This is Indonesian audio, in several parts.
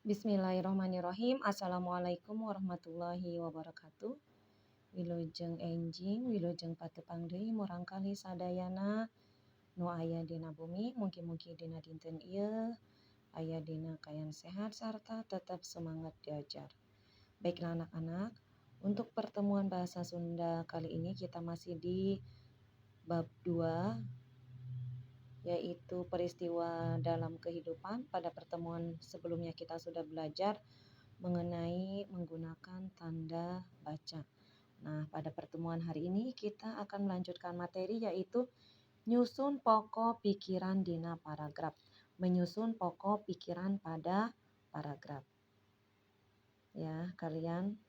Bismillahirrahmanirrahim. Assalamualaikum warahmatullahi wabarakatuh. Wilujeng enjing, wilujeng patepang deui murangkalih sadayana nu aya dina bumi, mugi-mugi dina dinten ieu aya dina kayan sehat sarta tetap semangat diajar. Baiklah anak-anak, untuk pertemuan bahasa Sunda kali ini kita masih di bab 2, yaitu peristiwa dalam kehidupan. Pada pertemuan sebelumnya kita sudah belajar mengenai menggunakan tanda baca. Nah, pada pertemuan hari ini kita akan melanjutkan materi yaitu nyusun pokok pikiran dina paragraf. Menyusun pokok pikiran pada paragraf. Ya, kalian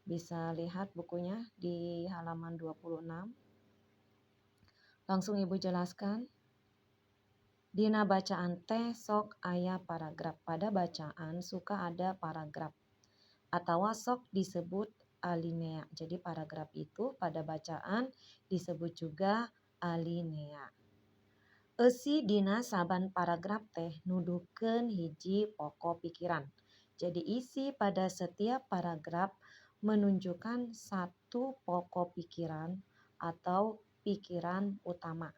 bisa lihat bukunya di halaman 26. Langsung Ibu jelaskan. Dina bacaan teh sok aya paragraf. Pada bacaan suka ada paragraf atau sok disebut alinea. Jadi paragraf itu pada bacaan disebut juga alinea. Eusi dina saban paragraf teh nuduhkeun hiji pokok pikiran. Jadi isi pada setiap paragraf menunjukkan satu pokok pikiran atau pikiran utama.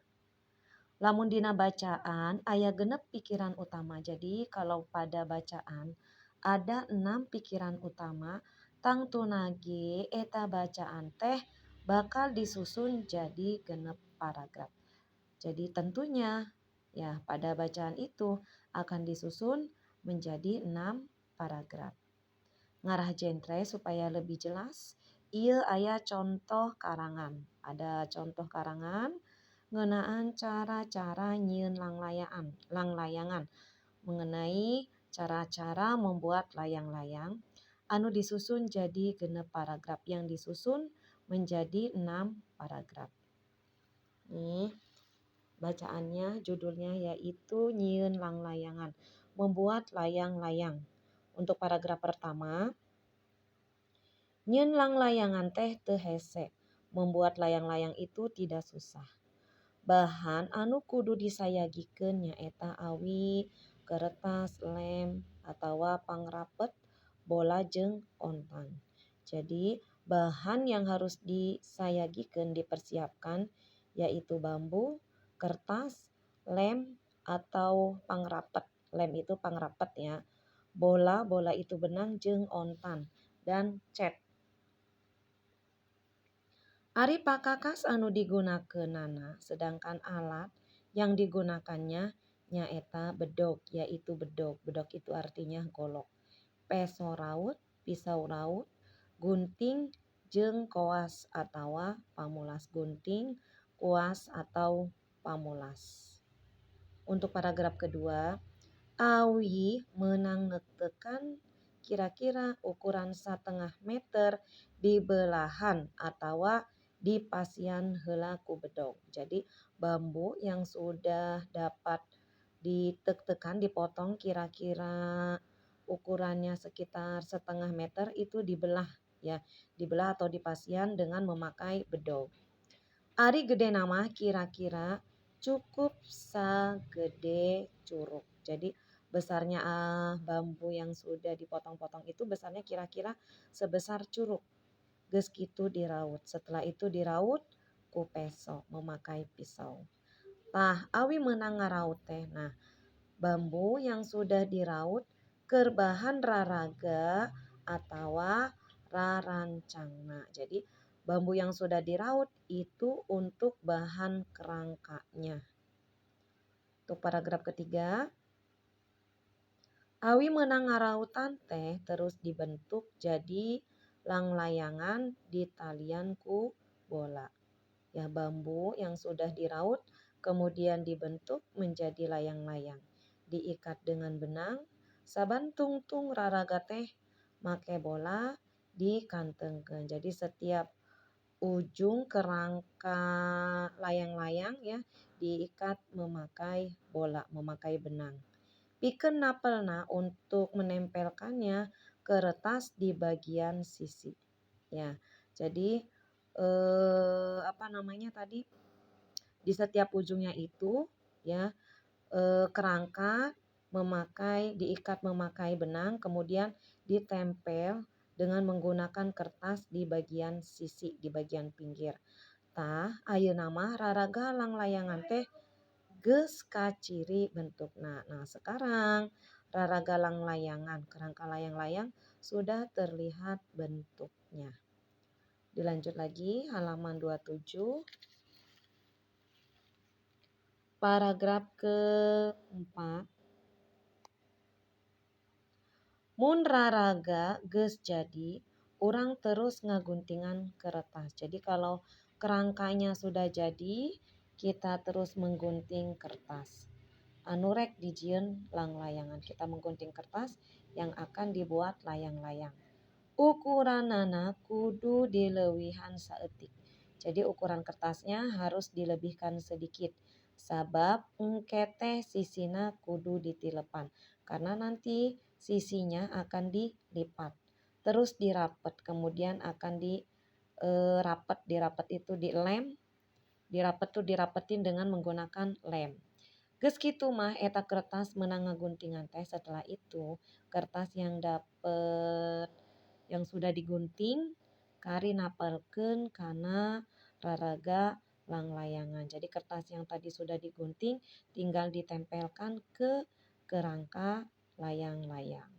Lamun dina bacaan aya genep pikiran utama. Jadi kalau pada bacaan ada 6 pikiran utama, tangtuna ge eta bacaan teh bakal disusun jadi genep paragraf. Jadi tentunya ya pada bacaan itu akan disusun menjadi 6 paragraf. Ngarah jentre supaya lebih jelas, ieu aya contoh karangan. Ada contoh karangan ngeunaan cara-cara nyieun langlayangan mengenai cara-cara membuat layang-layang anu disusun jadi genep paragraf, yang disusun menjadi 6 paragraf. Nih, bacaannya judulnya yaitu nyieun langlayangan, membuat layang-layang. Untuk paragraf pertama, nyieun langlayangan teh teu hese. Membuat layang-layang itu tidak susah. Bahan anu kudu disayagikeun nyaeta awi, kertas, lem, atawa pangrapet, bola jeung ontan. Jadi bahan yang harus disayagikeun dipersiapkan yaitu bambu, kertas, lem, atau pangrapet. Lem itu pangrapet ya. Bola itu benang jeung ontan dan cat. Ari pakakas anu digunakeunana, sedangkan alat yang digunakannya nyaeta bedog, yaitu bedog. Bedog itu artinya golok. Peso raut, pisau raut, gunting, jeung koas atawa pamulas. Gunting, kuas, atau pamulas. Untuk paragraf kedua, awi meunang neuteukan kira-kira ukuran 1,5 meter di belahan atawa di pasian heula ku bedog. Jadi bambu yang sudah dapat ditekan dipotong kira-kira ukurannya sekitar 1,5 meter itu dibelah ya, dibelah atau dipasian dengan memakai bedog. Ari gede nama kira-kira cukup sagede curug. Jadi besarnya bambu yang sudah dipotong-potong itu besarnya kira-kira sebesar curug. Geus kitu diraut. Setelah itu diraut ku peso memakai pisau. Tah awi meunang ngaraut teh. Nah, bambu yang sudah diraut keur bahan raraga atawa rarancangna. Jadi bambu yang sudah diraut itu untuk bahan kerangkanya. Untuk paragraf ketiga, awi meunang ngarautan teh terus dibentuk jadi langlayangan di talian ku bola. Ya, bambu yang sudah diraut kemudian dibentuk menjadi layang-layang. Diikat dengan benang, saban tungtung raraga teh make bola dikantengkeun. Jadi setiap ujung kerangka layang-layang ya diikat memakai bola, memakai benang. Pikeun napelna untuk menempelkannya ke retas di bagian sisi. Ya, jadi di setiap ujungnya itu ya kerangka diikat memakai benang, kemudian ditempel dengan menggunakan kertas di bagian sisi, di bagian pinggir. Tah ayeuna mah raraga lang-layangan teh geus kaciri bentukna. Nah, sekarang raraga lang-layangan, kerangka layang-layang sudah terlihat bentuknya. Dilanjut lagi halaman 27. Paragraf keempat. Mun raraga geus jadi, urang terus ngaguntingan kertas. Jadi kalau kerangkanya sudah jadi, kita terus menggunting kertas. Anu rek dijieun lang-layangan. Kita menggunting kertas yang akan dibuat layang-layang. Ukuranana kudu dileuwihan saeutik. Jadi ukuran kertasnya harus dilebihkan sedikit. Sabab engke teh sisina kudu ditilepan. Karena nanti sisinya akan dilipat. Terus dirapet, kemudian akan dirapet itu dilem. Dirapetin dengan menggunakan lem. Geus kitu mah eta kertas meunang ngaguntingan teh, setelah itu kertas yang sudah digunting kari napelkeun kana raraga lang-layangan. Jadi kertas yang tadi sudah digunting tinggal ditempelkan ke kerangka layang-layang.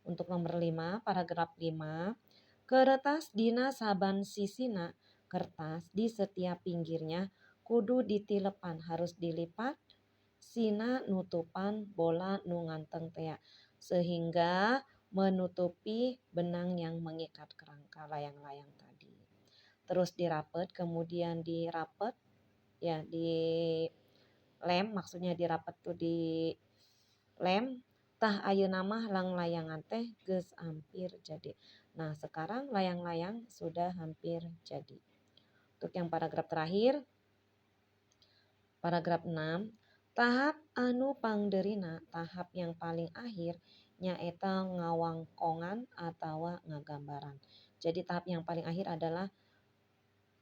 Untuk nomor 5, paragraf 5, kertas dina saban sisina kertas di setiap pinggirnya kudu ditilepan, harus dilipat sina nutupan bola nu nganteng tea, sehingga menutupi benang yang mengikat kerangka layang-layang tadi. Terus dirapet, kemudian dirapet ya, di lem, maksudnya dirapet tuh di lem. Tah ayeuna mah lang-layangan teh geus hampir jadi. Nah, sekarang layang-layang sudah hampir jadi. Untuk yang paragraf terakhir, paragraf 6, tahap anu pangderina, tahap yang paling akhir nyaeta ngawangkongan atawa ngagambaran. Jadi tahap yang paling akhir adalah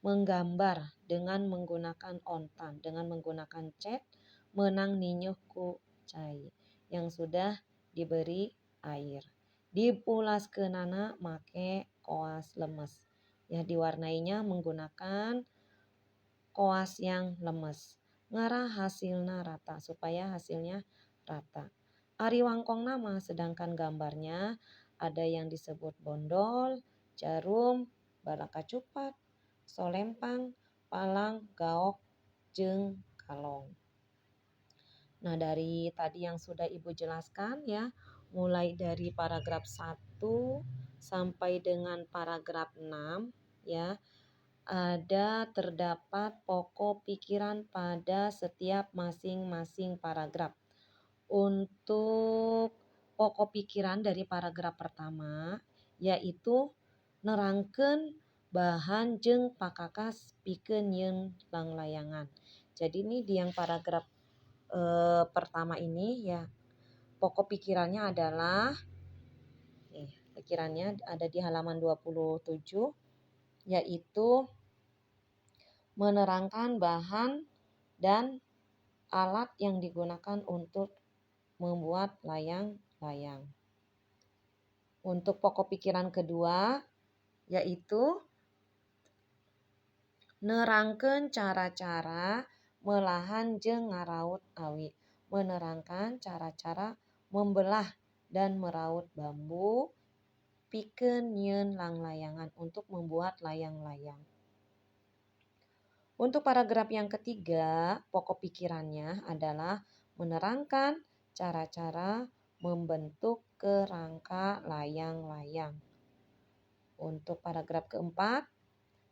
menggambar dengan menggunakan ontan, dengan menggunakan cat menang ninyuh ku cai yang sudah diberi air. Dipulaskeunana make koas lemes. Ya, diwarnainya menggunakan koas yang lemes. Ngarah hasilna rata, supaya hasilnya rata. Ari wangkong nama, sedangkan gambarnya ada yang disebut bondol, jarum, bala kacupat, solempang, palang, gaok, jeung kalong. Nah, dari tadi yang sudah Ibu jelaskan ya, mulai dari paragraf 1 sampai dengan paragraf 6 ya, terdapat pokok pikiran pada setiap masing-masing paragraf. Untuk pokok pikiran dari paragraf pertama yaitu nerangkeun bahan jeung pakakas pikeun nyieun lang-layangan. Jadi ini di yang paragraf pertama ini ya, pokok pikirannya adalah pikirannya ada di halaman 27, yaitu menerangkan bahan dan alat yang digunakan untuk membuat layang-layang. Untuk pokok pikiran kedua yaitu nerangkeun cara-cara melahan jeung ngaraut awi. Menerangkan cara-cara membelah dan meraut bambu pikeun nyieun lang-layangan untuk membuat layang-layang. Untuk paragraf yang ketiga, pokok pikirannya adalah menerangkan cara-cara membentuk kerangka layang-layang. Untuk paragraf keempat,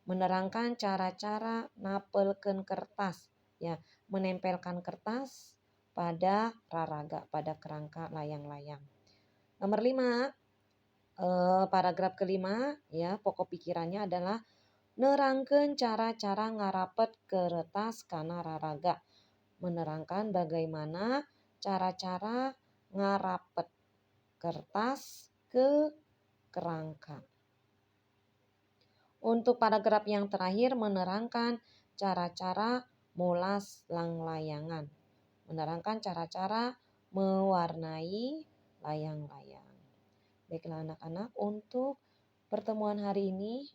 menerangkan cara-cara napelkeun kertas, ya, menempelkan kertas pada raraga, pada kerangka layang-layang. Nomor 5, paragraf kelima, ya, pokok pikirannya adalah nerangkeun cara-cara ngarapet kertas kana raraga. Menerangkan bagaimana cara-cara ngarapet kertas ke kerangka. Untuk paragraf yang terakhir menerangkan cara-cara molas lang-layangan. Menerangkan cara-cara mewarnai layang-layang. Baiklah anak-anak, untuk pertemuan hari ini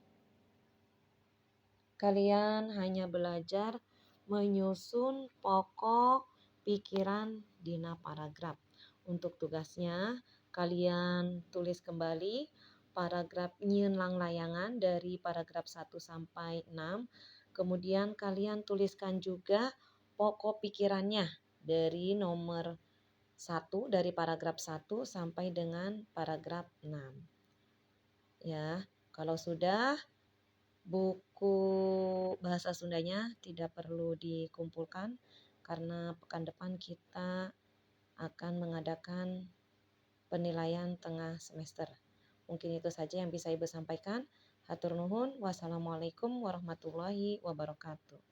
kalian hanya belajar menyusun pokok pikiran Dina paragraf. Untuk tugasnya, kalian tulis kembali paragraf nyieun lang layangan dari paragraf 1 sampai 6. Kemudian kalian tuliskan juga pokok pikirannya dari nomor 1 dari paragraf 1 sampai dengan paragraf 6. Ya, kalau sudah, buku bahasa Sundanya tidak perlu dikumpulkan karena pekan depan kita akan mengadakan penilaian tengah semester. Mungkin itu saja yang bisa Ibu sampaikan. Hatur nuhun. Wassalamualaikum warahmatullahi wabarakatuh.